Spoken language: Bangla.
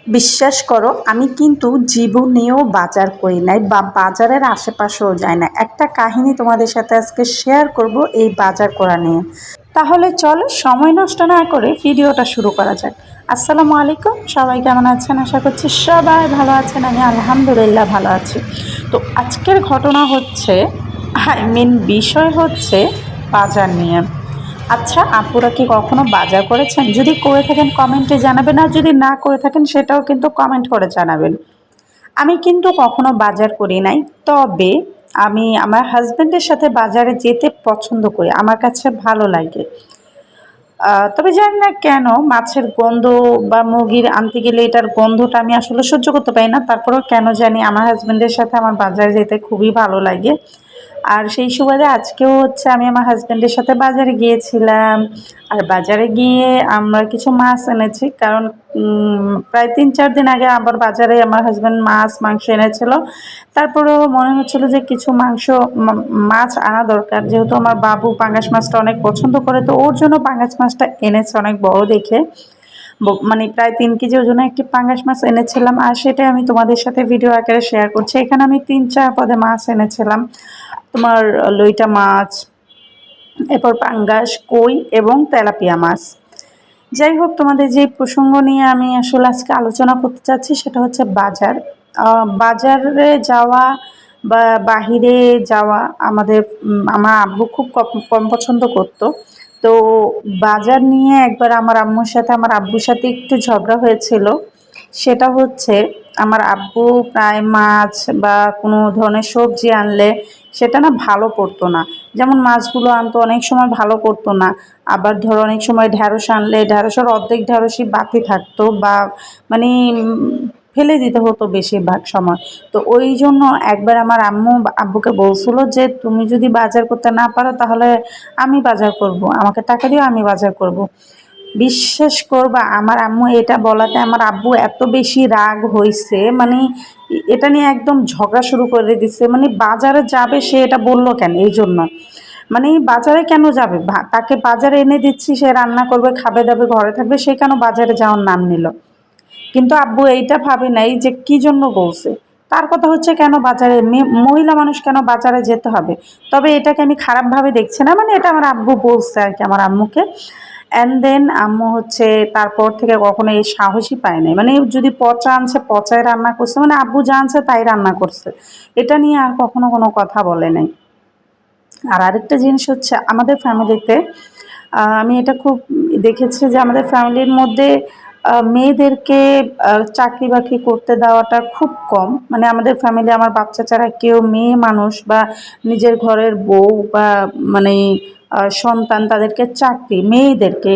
বিশ্বাস করো, আমি কিন্তু জীবনেও বাজার করি নাই বা বাজারের আশেপাশেও যাই না। একটা কাহিনী তোমাদের সাথে আজকে শেয়ার করব এই বাজার করা নিয়ে। তাহলে চলো সময় নষ্ট না করে ভিডিওটা শুরু করা যাক। আসসালামু আলাইকুম, সবাই কেমন আছেন? আশা করছি সবাই ভালো আছেন। আমি আলহামদুলিল্লাহ ভালো আছি। তো আজকের ঘটনা হচ্ছে, বিষয় হচ্ছে বাজার নিয়ে। আচ্ছা, আপুরা কি কখনো বাজার করেছেন? যদি করে থাকেন কমেন্টে জানাবেন, আর যদি না করে থাকেন সেটাও কিন্তু কমেন্ট করে জানাবেন। আমি কিন্তু কখনো বাজার করি নাই। তবে আমি আমার হাজবেন্ডের সাথে বাজারে যেতে পছন্দ করি, আমার কাছে ভালো লাগে। তবে জানি না কেন মাছের গন্ধ বা মুরগির আনতে গেলে এটার গন্ধটা আমি আসলে সহ্য করতে পারি না। তারপরেও কেন জানি আমার হাজবেন্ডের সাথে আমার বাজারে যেতে খুবই ভালো লাগে। আর সেই সুবাদে আজকেও হচ্ছে আমি আমার হাজবেন্ডের সাথে বাজারে গিয়েছিলাম। আর বাজারে গিয়ে আমরা কিছু মাছ এনেছি, কারণ প্রায় ৩-৪ দিন আগে আবার বাজারে আমার হাজবেন্ড মাছ মাংস এনেছিল। তারপরেও মনে হচ্ছিল যে কিছু মাছ আনা দরকার, যেহেতু আমার বাবু পাঙ্গাস মাছটা অনেক পছন্দ করে, তো ওর জন্য পাঙ্গাস মাছটা এনেছে অনেক বড় দেখে। মানে প্রায় ৩ কেজি ওজনের একটি পাঙ্গাস মাছ এনেছিলাম, আর সেটাই আমি তোমাদের সাথে ভিডিও আকারে শেয়ার করছি। এখানে আমি ৩-৪ পদে মাছ এনেছিলাম। তোমার লইটা মাছ, এরপর পাঙ্গাস, কই এবং তেলাপিয়া মাছ। যাই হোক, তোমাদের যে প্রসঙ্গ নিয়ে আমি আসলে আজকে আলোচনা করতে চাচ্ছি সেটা হচ্ছে বাজার। বাজারে যাওয়া বা বাহিরে যাওয়া আমাদের আমার আব্বু খুব কম পছন্দ করতো। তো বাজার নিয়ে একবার আমার আম্মুর সাথে আমার আব্বুর সাথে একটু ঝগড়া হয়েছিল। সেটা হচ্ছে, আমার আব্বু প্রায় মাছ বা কোনো ধরনের সবজি আনলে সেটা না ভালো করতো না। যেমন মাছগুলো আনতো অনেক সময় ভালো করতো না। আবার ধরো অনেক সময় ঢ্যাঁড়স আনলে ঢ্যাঁড়সের অর্ধেক ঢ্যাঁড়সই বাকি থাকতো, বা মানে ফেলে দিতে হতো বেশিরভাগ সময়। তো ওই জন্য একবার আমার আব্বুকে বলছিল যে তুমি যদি বাজার করতে না পারো তাহলে আমি বাজার করব, আমাকে টাকা দিও, আমি বাজার করব। বিশ্বাস করবা, আমার আম্মু এটা বলাতে আমার আব্বু এত বেশি রাগ হইছে, মানে এটা নিয়ে একদম ঝগড়া শুরু করে দিছে। মানে বাজারে যাবে সে এটা বলল কেন, এই জন্য। মানে বাজারে কেন যাবে? তাকে বাজারে এনে দিচ্ছি, সে রান্না করবে, খাবে দাবে, ঘরে থাকবে, সে কেন বাজারে যাওয়ার নাম নিল? কিন্তু আব্বু এইটা ভাবে নাই যে কি জন্য বলছে। তার কথা হচ্ছে কেন বাজারে মহিলা মানুষ কেন বাজারে যেতে হবে। তবে এটাকে আমি খারাপভাবে দেখছি না, মানে এটা আমার আব্বু বলছে আর কি আমার আম্মুকে। অ্যান্ড দেন আম্মু হচ্ছে তারপর থেকে কখনো এই সাহসই পায় নাই। মানে যদি পচা আনছে পচায় রান্না করছে, মানে আব্বু যা আনছে তাই রান্না করছে। এটা নিয়ে আর কখনো কোনো কথা বলে নাই। আর আরেকটা জিনিস হচ্ছে আমাদের ফ্যামিলিতে, আমি এটা খুব দেখেছি যে আমাদের ফ্যামিলির মধ্যে মেয়েদেরকে চাকরি বাকরি করতে দেওয়াটা খুব কম। মানে আমাদের ফ্যামিলি, আমার বাচ্চা ছাড়া কেউ মেয়ে মানুষ বা নিজের ঘরের বউ বা মানে সন্তান, তাদেরকে মেয়েদেরকে